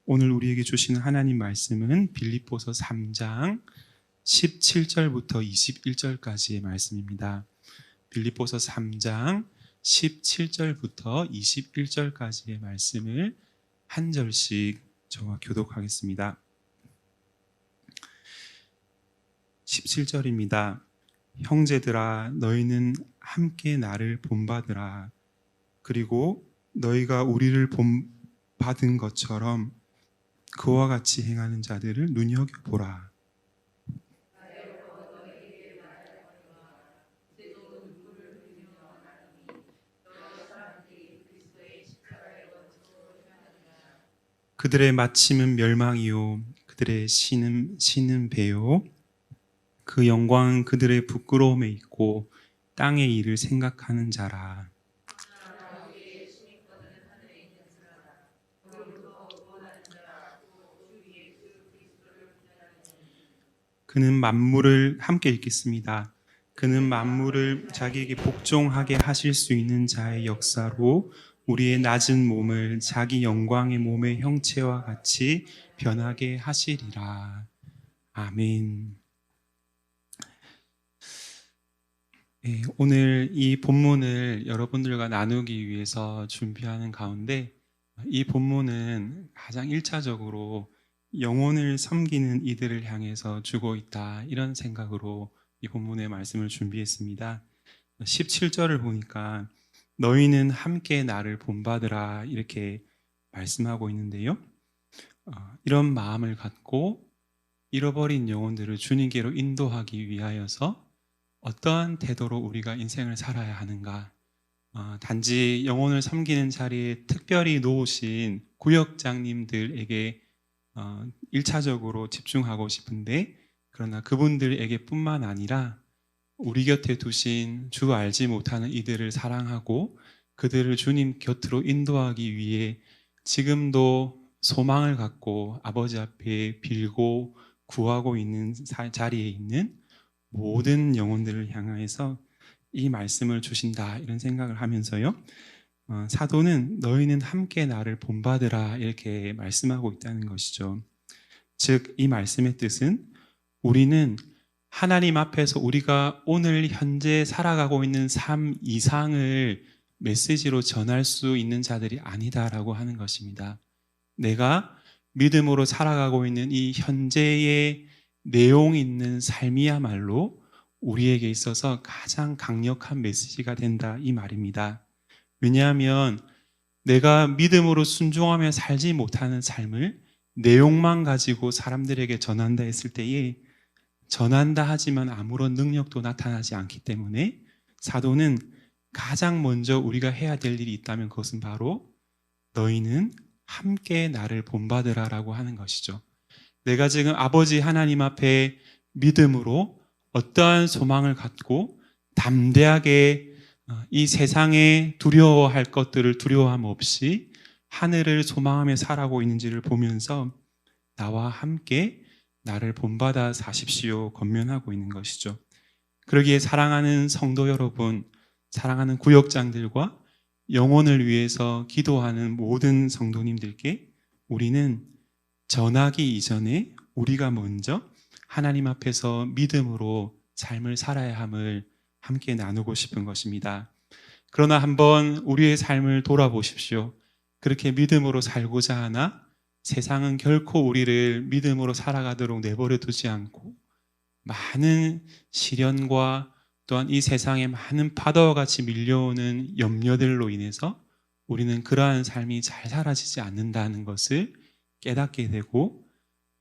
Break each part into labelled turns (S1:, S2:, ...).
S1: 오늘 우리에게 주시는 하나님 말씀은 빌립보서 3장 17절부터 21절까지의 말씀입니다. 빌립보서 3장 17절부터 21절까지의 말씀을 한 절씩 저와 교독하겠습니다. 17절입니다. 형제들아, 너희는 함께 나를 본받으라. 그리고 너희가 우리를 본받은 것처럼 그와 같이 행하는 자들을 눈여겨보라. 그들의 마침은 멸망이요 그들의 신은 배요 그 영광은 그들의 부끄러움에 있고 땅의 일을 생각하는 자라. 그는 만물을 함께 읽겠습니다. 그는 만물을 자기에게 복종하게 하실 수 있는 자의 역사로 우리의 낮은 몸을 자기 영광의 몸의 형체와 같이 변하게 하시리라. 아멘. 네, 오늘 이 본문을 여러분들과 나누기 위해서 준비하는 가운데 이 본문은 가장 1차적으로 영혼을 섬기는 이들을 향해서 주고 있다, 이런 생각으로 이 본문의 말씀을 준비했습니다. 17절을 보니까 너희는 함께 나를 본받으라, 이렇게 말씀하고 있는데요. 이런 마음을 갖고 잃어버린 영혼들을 주님께로 인도하기 위하여서 어떠한 태도로 우리가 인생을 살아야 하는가, 단지 영혼을 섬기는 자리에 특별히 놓으신 구역장님들에게 1차적으로 집중하고 싶은데, 그러나 그분들에게 뿐만 아니라 우리 곁에 두신 주 알지 못하는 이들을 사랑하고 그들을 주님 곁으로 인도하기 위해 지금도 소망을 갖고 아버지 앞에 빌고 구하고 있는 자리에 있는 모든 영혼들을 향해서 이 말씀을 주신다, 이런 생각을 하면서요, 사도는 너희는 함께 나를 본받으라, 이렇게 말씀하고 있다는 것이죠. 즉, 이 말씀의 뜻은 우리는 하나님 앞에서 우리가 오늘 현재 살아가고 있는 삶 이상을 메시지로 전할 수 있는 자들이 아니다라고 하는 것입니다. 내가 믿음으로 살아가고 있는 이 현재의 내용 있는 삶이야말로 우리에게 있어서 가장 강력한 메시지가 된다, 이 말입니다. 왜냐하면 내가 믿음으로 순종하며 살지 못하는 삶을 내용만 가지고 사람들에게 전한다 했을 때에 전한다 하지만 아무런 능력도 나타나지 않기 때문에 사도는 가장 먼저 우리가 해야 될 일이 있다면 그것은 바로 너희는 함께 나를 본받으라 라고 하는 것이죠. 내가 지금 아버지 하나님 앞에 믿음으로 어떠한 소망을 갖고 담대하게 이 세상에 두려워할 것들을 두려워함 없이 하늘을 소망하며 살아가고 있는지를 보면서 나와 함께 나를 본받아 사십시오 권면하고 있는 것이죠. 그러기에 사랑하는 성도 여러분, 사랑하는 구역장들과 영혼을 위해서 기도하는 모든 성도님들께 우리는 전하기 이전에 우리가 먼저 하나님 앞에서 믿음으로 삶을 살아야 함을 함께 나누고 싶은 것입니다. 그러나 한번 우리의 삶을 돌아보십시오. 그렇게 믿음으로 살고자 하나 세상은 결코 우리를 믿음으로 살아가도록 내버려 두지 않고 많은 시련과 또한 이 세상에 많은 파도와 같이 밀려오는 염려들로 인해서 우리는 그러한 삶이 잘 사라지지 않는다는 것을 깨닫게 되고,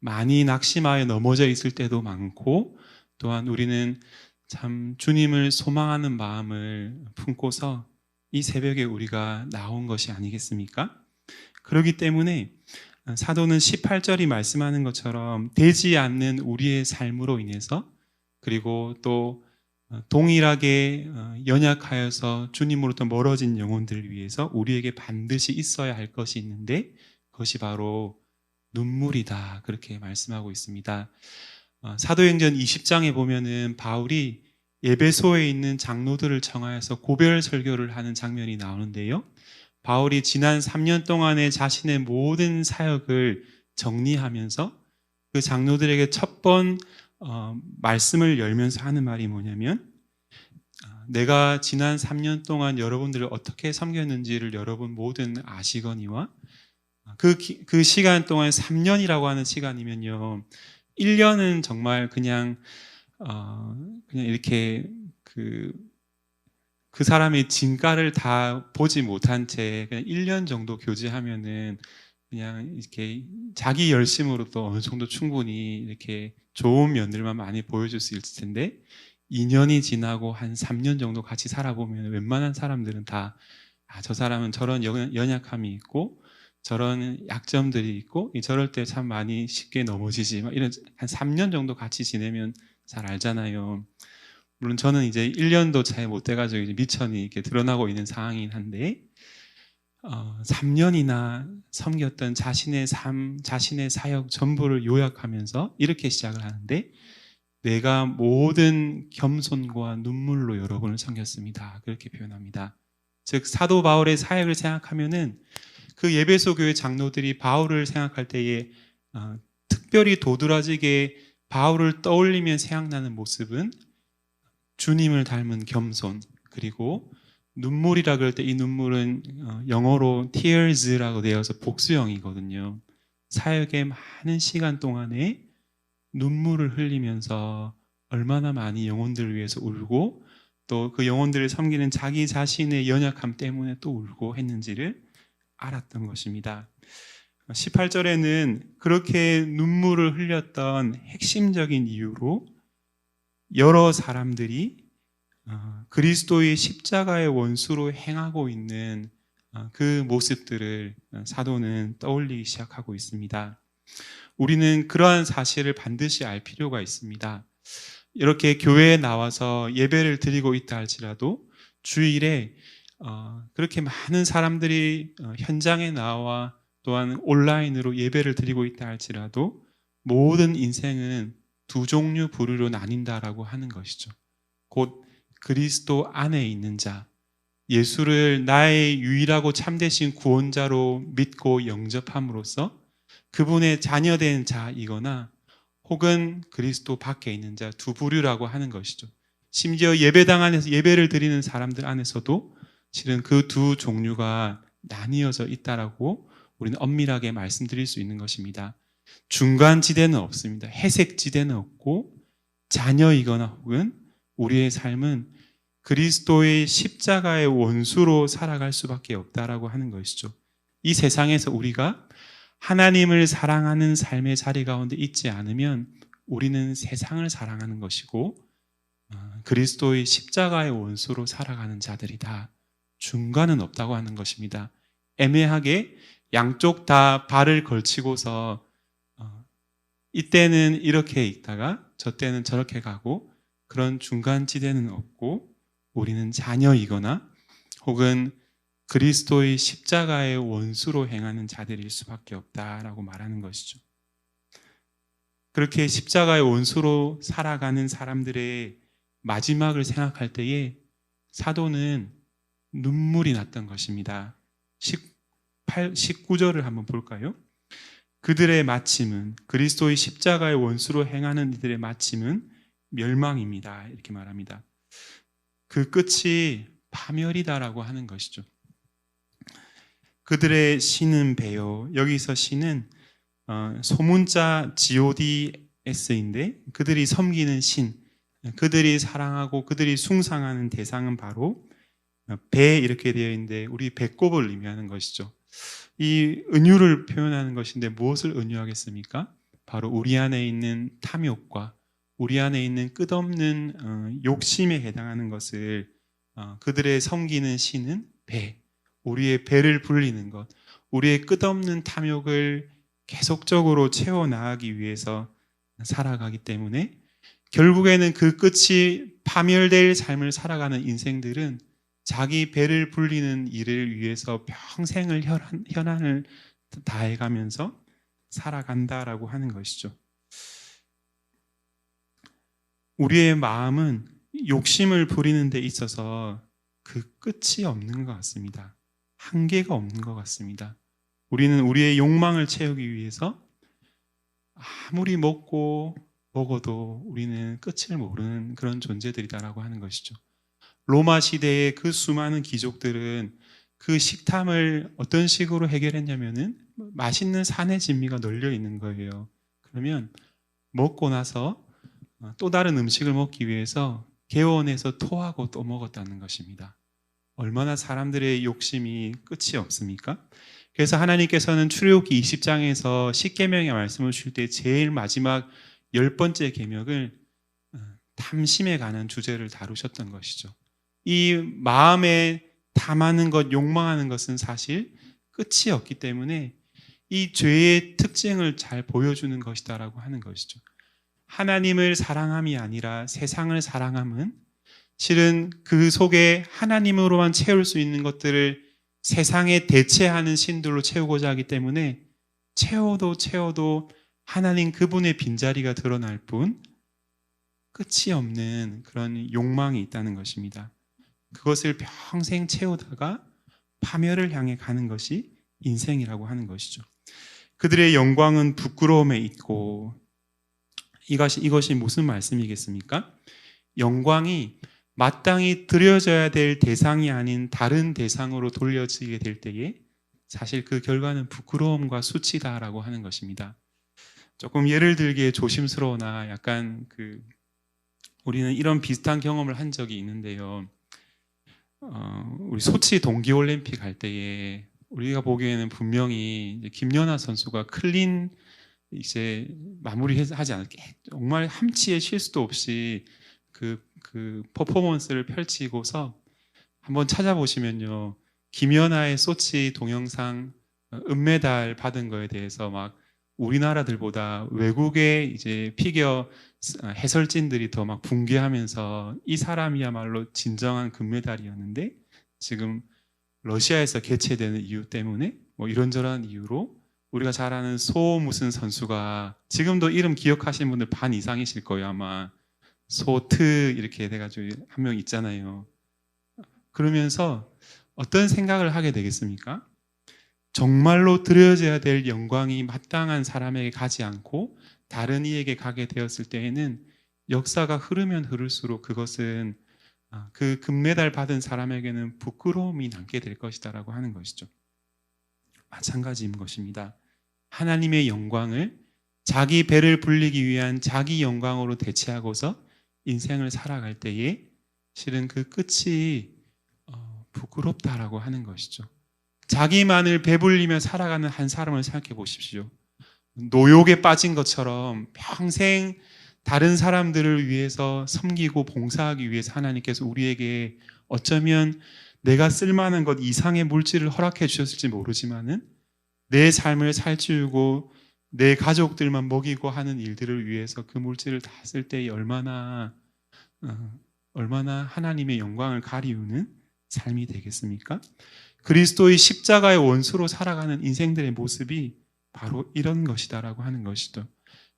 S1: 많이 낙심하여 넘어져 있을 때도 많고, 또한 우리는 참 주님을 소망하는 마음을 품고서 이 새벽에 우리가 나온 것이 아니겠습니까? 그렇기 때문에 사도는 18절이 말씀하는 것처럼 되지 않는 우리의 삶으로 인해서, 그리고 또 동일하게 연약하여서 주님으로부터 멀어진 영혼들을 위해서 우리에게 반드시 있어야 할 것이 있는데 그것이 바로 눈물이다, 그렇게 말씀하고 있습니다. 사도행전 20장에 보면은 바울이 에베소에 있는 장로들을 청하여서 고별 설교를 하는 장면이 나오는데요, 바울이 지난 3년 동안의 자신의 모든 사역을 정리하면서 그 장로들에게 첫 번 말씀을 열면서 하는 말이 뭐냐면, 내가 지난 3년 동안 여러분들을 어떻게 섬겼는지를 여러분 모든 아시거니와, 그 시간 동안 3년이라고 하는 시간이면요, 1년은 정말 그냥 이렇게 그 사람의 진가를 다 보지 못한 채 그냥 1년 정도 교제하면은 그냥 이렇게 자기 열심으로도 어느 정도 충분히 이렇게 좋은 면들만 많이 보여줄 수 있을 텐데, 2년이 지나고 한 3년 정도 같이 살아보면 웬만한 사람들은 다, 저 사람은 저런 연약함이 있고 저런 약점들이 있고 저럴 때 참 많이 쉽게 넘어지지, 막 이런, 한 3년 정도 같이 지내면 잘 알잖아요. 물론 저는 이제 1년도 잘 못 돼가지고 이제 미천이 이렇게 드러나고 있는 상황이긴 한데, 3년이나 섬겼던 자신의 삶, 자신의 사역 전부를 요약하면서 이렇게 시작을 하는데, 내가 모든 겸손과 눈물로 여러분을 섬겼습니다. 그렇게 표현합니다. 즉, 사도 바울의 사역을 생각하면은 그 예배소 교회 장로들이 바울을 생각할 때에 특별히 도드라지게 바울을 떠올리면 생각나는 모습은 주님을 닮은 겸손, 그리고 눈물이라 그럴 때 이 눈물은 영어로 tears라고 되어서 복수형이거든요. 사역의 많은 시간 동안에 눈물을 흘리면서 얼마나 많이 영혼들을 위해서 울고, 또 그 영혼들을 섬기는 자기 자신의 연약함 때문에 또 울고 했는지를 알았던 것입니다. 18절에는 그렇게 눈물을 흘렸던 핵심적인 이유로 여러 사람들이 그리스도의 십자가의 원수로 행하고 있는 그 모습들을 사도는 떠올리기 시작하고 있습니다. 우리는 그러한 사실을 반드시 알 필요가 있습니다. 이렇게 교회에 나와서 예배를 드리고 있다 할지라도 주일에 그렇게 많은 사람들이 현장에 나와 또한 온라인으로 예배를 드리고 있다 할지라도 모든 인생은 두 종류 부류로 나뉜다라고 하는 것이죠. 곧 그리스도 안에 있는 자, 예수를 나의 유일하고 참되신 구원자로 믿고 영접함으로써 그분의 자녀된 자이거나, 혹은 그리스도 밖에 있는 자, 두 부류라고 하는 것이죠. 심지어 예배당 안에서 예배를 드리는 사람들 안에서도 실은 그 두 종류가 나뉘어져 있다라고 우리는 엄밀하게 말씀드릴 수 있는 것입니다. 중간 지대는 없습니다. 회색 지대는 없고, 자녀이거나 혹은 우리의 삶은 그리스도의 십자가의 원수로 살아갈 수밖에 없다라고 하는 것이죠. 이 세상에서 우리가 하나님을 사랑하는 삶의 자리 가운데 있지 않으면 우리는 세상을 사랑하는 것이고, 그리스도의 십자가의 원수로 살아가는 자들이다. 중간은 없다고 하는 것입니다. 애매하게 양쪽 다 발을 걸치고서 이때는 이렇게 있다가 저 때는 저렇게 가고, 그런 중간지대는 없고, 우리는 자녀이거나 혹은 그리스도의 십자가의 원수로 행하는 자들일 수밖에 없다라고 말하는 것이죠. 그렇게 십자가의 원수로 살아가는 사람들의 마지막을 생각할 때에 사도는 눈물이 났던 것입니다. 19절을 한번 볼까요? 그들의 마침은, 그리스도의 십자가의 원수로 행하는 이들의 마침은 멸망입니다. 이렇게 말합니다. 그 끝이 파멸이다라고 하는 것이죠. 그들의 신은 배요. 여기서 신은 소문자 GODS인데, 그들이 섬기는 신, 그들이 사랑하고 그들이 숭상하는 대상은 바로 배, 이렇게 되어 있는데 우리 배꼽을 의미하는 것이죠. 이 은유를 표현하는 것인데 무엇을 은유하겠습니까? 바로 우리 안에 있는 탐욕과 우리 안에 있는 끝없는 욕심에 해당하는 것을, 그들의 섬기는 신은 배, 우리의 배를 불리는 것, 우리의 끝없는 탐욕을 계속적으로 채워나가기 위해서 살아가기 때문에 결국에는 그 끝이 파멸될 삶을 살아가는 인생들은 자기 배를 불리는 일을 위해서 평생을 혈안을 다해가면서 살아간다라고 하는 것이죠. 우리의 마음은 욕심을 부리는 데 있어서 그 끝이 없는 것 같습니다. 한계가 없는 것 같습니다. 우리는 우리의 욕망을 채우기 위해서 아무리 먹어도 우리는 끝을 모르는 그런 존재들이다라고 하는 것이죠. 로마 시대의 그 수많은 귀족들은 그 식탐을 어떤 식으로 해결했냐면은 맛있는 산의 진미가 널려 있는 거예요. 그러면 먹고 나서 또 다른 음식을 먹기 위해서 개원해서 토하고 또 먹었다는 것입니다. 얼마나 사람들의 욕심이 끝이 없습니까? 그래서 하나님께서는 출애굽기 20장에서 십계명의 말씀을 주실 때 제일 마지막 10번째 계명을 탐심에 관한 주제를 다루셨던 것이죠. 이 마음에 탐하는 것, 욕망하는 것은 사실 끝이 없기 때문에 이 죄의 특징을 잘 보여주는 것이다라고 하는 것이죠. 하나님을 사랑함이 아니라 세상을 사랑함은 실은 그 속에 하나님으로만 채울 수 있는 것들을 세상에 대체하는 신들로 채우고자 하기 때문에 채워도 하나님 그분의 빈자리가 드러날 뿐 끝이 없는 그런 욕망이 있다는 것입니다. 그것을 평생 채우다가 파멸을 향해 가는 것이 인생이라고 하는 것이죠. 그들의 영광은 부끄러움에 있고, 이것이 무슨 말씀이겠습니까? 영광이 마땅히 드려져야 될 대상이 아닌 다른 대상으로 돌려지게 될 때에 사실 그 결과는 부끄러움과 수치다라고 하는 것입니다. 조금 예를 들기에 조심스러우나 약간 우리는 이런 비슷한 경험을 한 적이 있는데요. 우리 소치 동계올림픽 할 때에 우리가 보기에는 분명히 김연아 선수가 클린 이제 마무리하지 않을게 정말 함치의 실수도 없이 그 퍼포먼스를 펼치고서 한번 찾아보시면요, 김연아의 소치 동영상 은메달 받은 거에 대해서 막 우리나라들보다 외국의 이제 피겨 해설진들이 더 막 붕괴하면서 이 사람이야말로 진정한 금메달이었는데 지금 러시아에서 개최되는 이유 때문에 뭐 이런저런 이유로 우리가 잘 아는 소 무슨 선수가 지금도 이름 기억하시는 분들 반 이상이실 거예요. 아마 소트 이렇게 돼가지고 한 명 있잖아요. 그러면서 어떤 생각을 하게 되겠습니까? 정말로 드려져야 될 영광이 마땅한 사람에게 가지 않고 다른 이에게 가게 되었을 때에는 역사가 흐르면 흐를수록 그것은 그 금메달 받은 사람에게는 부끄러움이 남게 될 것이다라고 하는 것이죠. 마찬가지인 것입니다. 하나님의 영광을 자기 배를 불리기 위한 자기 영광으로 대체하고서 인생을 살아갈 때에 실은 그 끝이 부끄럽다라고 하는 것이죠. 자기만을 배불리며 살아가는 한 사람을 생각해 보십시오. 노욕에 빠진 것처럼 평생 다른 사람들을 위해서 섬기고 봉사하기 위해서 하나님께서 우리에게 어쩌면 내가 쓸만한 것 이상의 물질을 허락해 주셨을지 모르지만은 내 삶을 살찌우고 내 가족들만 먹이고 하는 일들을 위해서 그 물질을 다 쓸 때 얼마나 하나님의 영광을 가리우는 삶이 되겠습니까? 그리스도의 십자가의 원수로 살아가는 인생들의 모습이 바로 이런 것이다라고 하는 것이죠.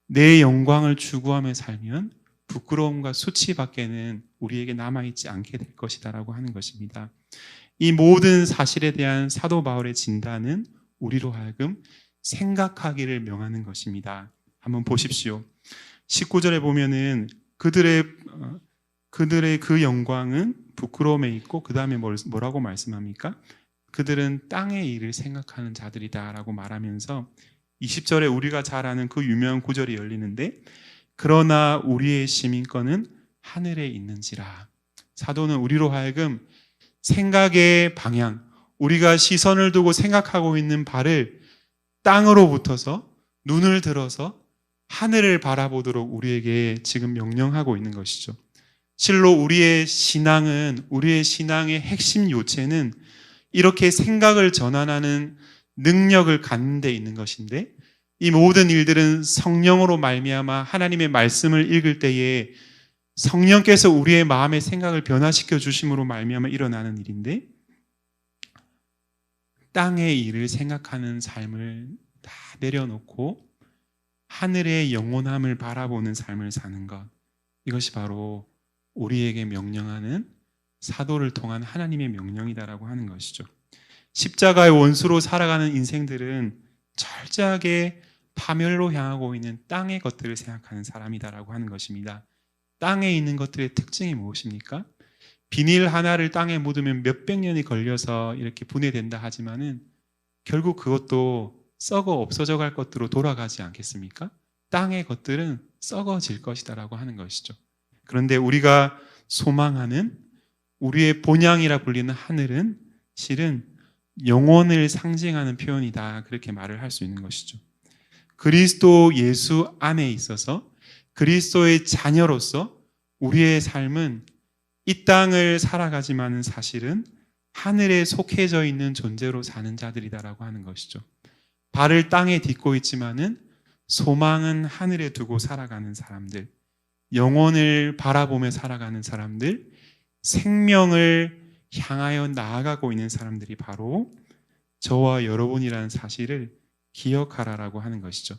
S1: 내 영광을 추구하며 살면 부끄러움과 수치밖에는 우리에게 남아있지 않게 될 것이다라고 하는 것입니다. 이 모든 사실에 대한 사도 바울의 진단은 우리로 하여금 생각하기를 명하는 것입니다. 한번 보십시오. 19절에 보면은 그들의 그 영광은 부끄러움에 있고 그 다음에 뭐라고 말씀합니까? 그들은 땅의 일을 생각하는 자들이다라고 말하면서 20절에 우리가 잘 아는 그 유명한 구절이 열리는데 그러나 우리의 시민권은 하늘에 있는지라. 사도는 우리로 하여금 생각의 방향, 우리가 시선을 두고 생각하고 있는 바를 땅으로 붙어서 눈을 들어서 하늘을 바라보도록 우리에게 지금 명령하고 있는 것이죠. 실로 우리의 신앙의 핵심 요체는 이렇게 생각을 전환하는 능력을 갖는 데 있는 것인데 이 모든 일들은 성령으로 말미암아 하나님의 말씀을 읽을 때에 성령께서 우리의 마음의 생각을 변화시켜 주심으로 말미암아 일어나는 일인데 땅의 일을 생각하는 삶을 다 내려놓고 하늘의 영원함을 바라보는 삶을 사는 것, 이것이 바로 우리에게 명령하는 사도를 통한 하나님의 명령이다라고 하는 것이죠. 십자가의 원수로 살아가는 인생들은 철저하게 파멸로 향하고 있는 땅의 것들을 생각하는 사람이다라고 하는 것입니다. 땅에 있는 것들의 특징이 무엇입니까? 비닐 하나를 땅에 묻으면 몇백 년이 걸려서 이렇게 분해된다 하지만은 결국 그것도 썩어 없어져 갈 것으로 돌아가지 않겠습니까? 땅의 것들은 썩어질 것이다라고 하는 것이죠. 그런데 우리가 소망하는 우리의 본향이라 불리는 하늘은 실은 영혼을 상징하는 표현이다. 그렇게 말을 할 수 있는 것이죠. 그리스도 예수 안에 있어서 그리스도의 자녀로서 우리의 삶은 이 땅을 살아가지만은 사실은 하늘에 속해져 있는 존재로 사는 자들이다라고 하는 것이죠. 발을 땅에 딛고 있지만은 소망은 하늘에 두고 살아가는 사람들, 영혼을 바라보며 살아가는 사람들, 생명을 향하여 나아가고 있는 사람들이 바로 저와 여러분이라는 사실을 기억하라라고 하는 것이죠.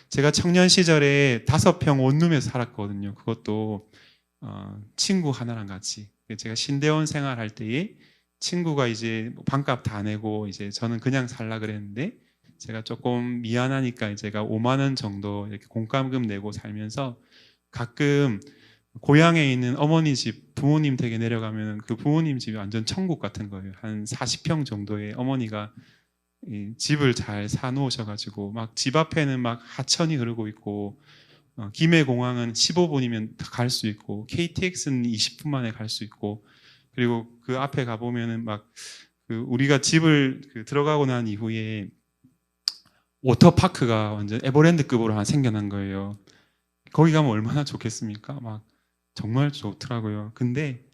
S1: 제가 청년 시절에 5평 원룸에서 살았거든요. 그것도 친구 하나랑 같이. 제가 신대원 생활할 때에 친구가 이제 방값 다 내고 이제 저는 그냥 살라 그랬는데 제가 조금 미안하니까 제가 5만 원 정도 이렇게 공과금 내고 살면서 가끔 고향에 있는 어머니 집 부모님 댁에 내려가면 그 부모님 집이 완전 천국 같은 거예요. 한 40평 정도의 어머니가 이 집을 잘 사놓으셔가지고 막 집 앞에는 막 하천이 흐르고 있고 김해공항은 15분이면 갈 수 있고 KTX는 20분 만에 갈 수 있고 그리고 그 앞에 가보면은 막 그 우리가 집을 들어가고 난 이후에 워터파크가 완전 에버랜드급으로 하나 생겨난 거예요. 거기 가면 얼마나 좋겠습니까? 막 정말 좋더라고요. 근데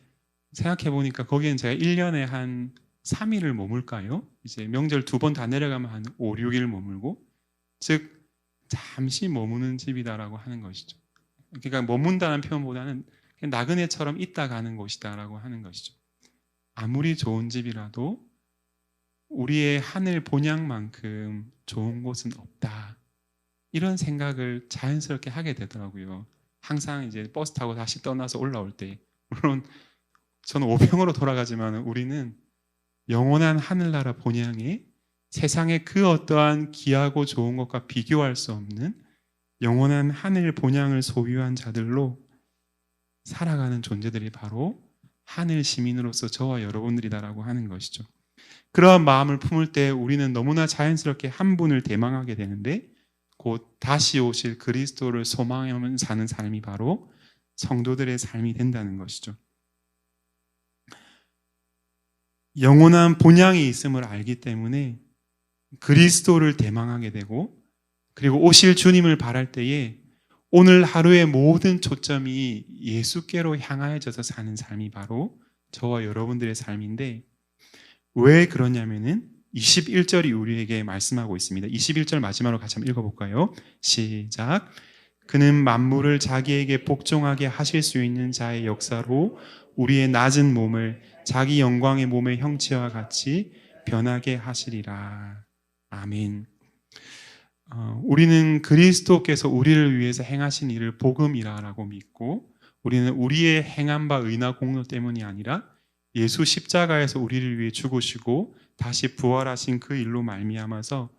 S1: 생각해 보니까 거기는 제가 1년에 한 3일을 머물까요? 이제 명절 2번 다 내려가면 한 5, 6일 머물고 즉 잠시 머무는 집이다라고 하는 것이죠. 그러니까 머문다는 표현보다는 그냥 나그네처럼 있다 가는 곳이다라고 하는 것이죠. 아무리 좋은 집이라도 우리의 하늘 본향만큼 좋은 곳은 없다. 이런 생각을 자연스럽게 하게 되더라고요. 항상 이제 버스 타고 다시 떠나서 올라올 때 물론 저는 5평으로 돌아가지만 우리는 영원한 하늘나라 본향에 세상의 그 어떠한 귀하고 좋은 것과 비교할 수 없는 영원한 하늘 본향을 소유한 자들로 살아가는 존재들이 바로 하늘 시민으로서 저와 여러분들이다라고 하는 것이죠. 그러한 마음을 품을 때 우리는 너무나 자연스럽게 한 분을 대망하게 되는데 곧 다시 오실 그리스도를 소망하며 사는 삶이 바로 성도들의 삶이 된다는 것이죠. 영원한 본향이 있음을 알기 때문에 그리스도를 대망하게 되고 그리고 오실 주님을 바랄 때에 오늘 하루의 모든 초점이 예수께로 향하여져서 사는 삶이 바로 저와 여러분들의 삶인데 왜 그러냐면은 21절이 우리에게 말씀하고 있습니다. 21절 마지막으로 같이 한번 읽어볼까요? 시작. 그는 만물을 자기에게 복종하게 하실 수 있는 자의 역사로 우리의 낮은 몸을 자기 영광의 몸의 형체와 같이 변하게 하시리라. 아멘. 우리는 그리스도께서 우리를 위해서 행하신 일을 복음이라고 믿고 우리는 우리의 행함 바 의나 공로 때문이 아니라 예수 십자가에서 우리를 위해 죽으시고 다시 부활하신 그 일로 말미암아서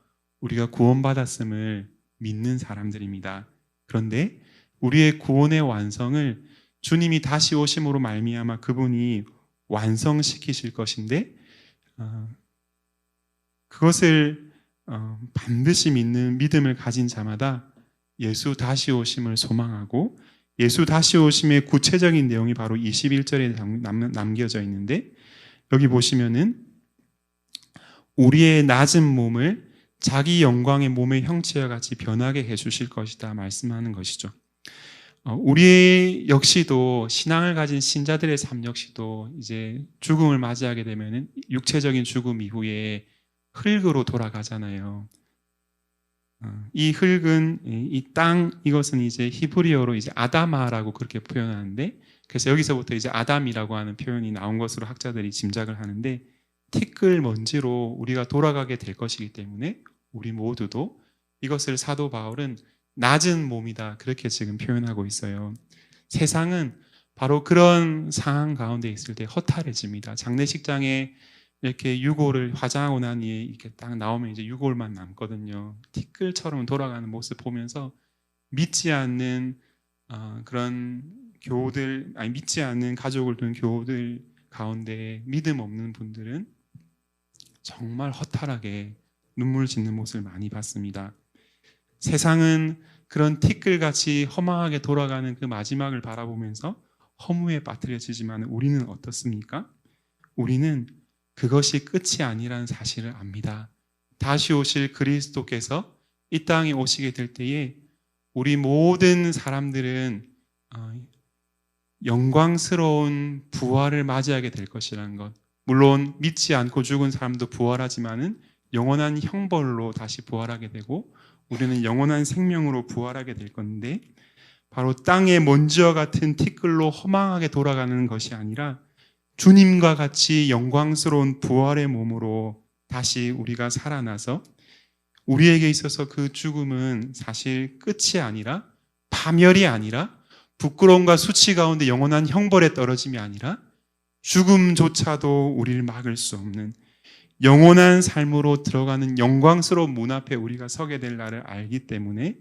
S1: 우리가 구원받았음을 믿는 사람들입니다. 그런데 우리의 구원의 완성을 주님이 다시 오심으로 말미암아 그분이 완성시키실 것인데 그것을 반드시 믿는 믿음을 가진 자마다 예수 다시 오심을 소망하고 예수 다시 오심의 구체적인 내용이 바로 21절에 남겨져 있는데 여기 보시면은 우리의 낮은 몸을 자기 영광의 몸의 형체와 같이 변하게 해주실 것이다 말씀하는 것이죠. 우리 역시도 신앙을 가진 신자들의 삶 역시도 이제 죽음을 맞이하게 되면은 육체적인 죽음 이후에 흙으로 돌아가잖아요. 이 흙은 이 땅 이것은 이제 히브리어로 이제 아다마라고 그렇게 표현하는데 그래서 여기서부터 이제 아담이라고 하는 표현이 나온 것으로 학자들이 짐작을 하는데 티끌 먼지로 우리가 돌아가게 될 것이기 때문에 우리 모두도 이것을 사도 바울은 낮은 몸이다 그렇게 지금 표현하고 있어요. 세상은 바로 그런 상황 가운데 있을 때 허탈해집니다. 장례식장에 이렇게 유골을 화장하고 난 뒤에 이렇게 딱 나오면 이제 유골만 남거든요. 티끌처럼 돌아가는 모습 보면서 믿지 않는 그런 교우들, 아니 믿지 않는 가족을 둔 교우들 가운데 믿음 없는 분들은 정말 허탈하게 눈물 짓는 모습을 많이 봤습니다. 세상은 그런 티끌같이 허망하게 돌아가는 그 마지막을 바라보면서 허무에 빠뜨려지지만 우리는 어떻습니까? 우리는 그것이 끝이 아니라는 사실을 압니다. 다시 오실 그리스도께서 이 땅에 오시게 될 때에 우리 모든 사람들은 영광스러운 부활을 맞이하게 될 것이라는 것. 물론 믿지 않고 죽은 사람도 부활하지만은 영원한 형벌로 다시 부활하게 되고 우리는 영원한 생명으로 부활하게 될 건데 바로 땅의 먼지와 같은 티끌로 허망하게 돌아가는 것이 아니라 주님과 같이 영광스러운 부활의 몸으로 다시 우리가 살아나서 우리에게 있어서 그 죽음은 사실 끝이 아니라 파멸이 아니라 부끄러움과 수치 가운데 영원한 형벌에 떨어짐이 아니라 죽음조차도 우리를 막을 수 없는 영원한 삶으로 들어가는 영광스러운 문 앞에 우리가 서게 될 날을 알기 때문에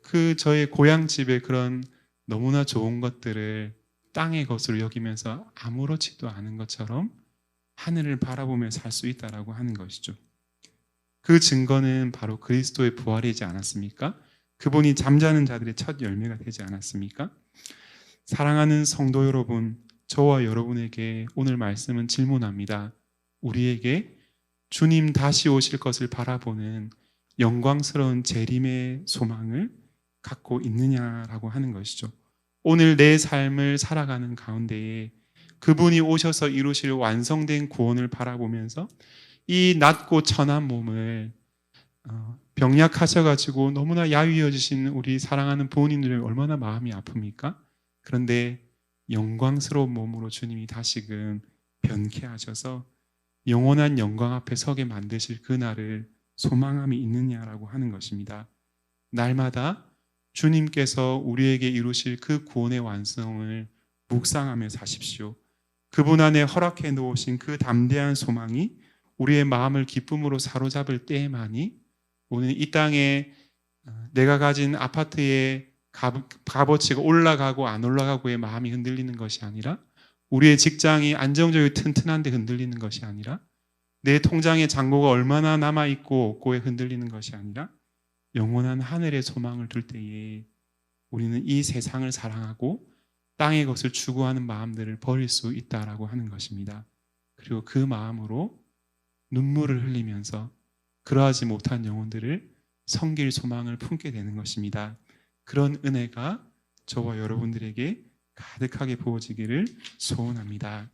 S1: 그 저의 고향집의 그런 너무나 좋은 것들을 땅의 것으로 여기면서 아무렇지도 않은 것처럼 하늘을 바라보며 살 수 있다라고 하는 것이죠. 그 증거는 바로 그리스도의 부활이지 않았습니까? 그분이 잠자는 자들의 첫 열매가 되지 않았습니까? 사랑하는 성도 여러분, 저와 여러분에게 오늘 말씀은 질문합니다. 우리에게 주님 다시 오실 것을 바라보는 영광스러운 재림의 소망을 갖고 있느냐라고 하는 것이죠. 오늘 내 삶을 살아가는 가운데에 그분이 오셔서 이루실 완성된 구원을 바라보면서 이 낮고 천한 몸을 병약하셔가지고 너무나 야위어지신 우리 사랑하는 부모님들은 얼마나 마음이 아픕니까? 그런데 영광스러운 몸으로 주님이 다시금 변케 하셔서 영원한 영광 앞에 서게 만드실 그날을 소망함이 있느냐라고 하는 것입니다. 날마다 주님께서 우리에게 이루실 그 구원의 완성을 묵상하며 사십시오. 그분 안에 허락해 놓으신 그 담대한 소망이 우리의 마음을 기쁨으로 사로잡을 때에만이 오늘 이 땅에 내가 가진 아파트의 값어치가 올라가고 안 올라가고의 마음이 흔들리는 것이 아니라 우리의 직장이 안정적이고 튼튼한데 흔들리는 것이 아니라 내 통장에 잔고가 얼마나 남아있고 없고에 흔들리는 것이 아니라 영원한 하늘의 소망을 둘 때에 우리는 이 세상을 사랑하고 땅의 것을 추구하는 마음들을 버릴 수 있다라고 하는 것입니다. 그리고 그 마음으로 눈물을 흘리면서 그러하지 못한 영혼들을 섬길 소망을 품게 되는 것입니다. 그런 은혜가 저와 여러분들에게 가득하게 부어지기를 소원합니다.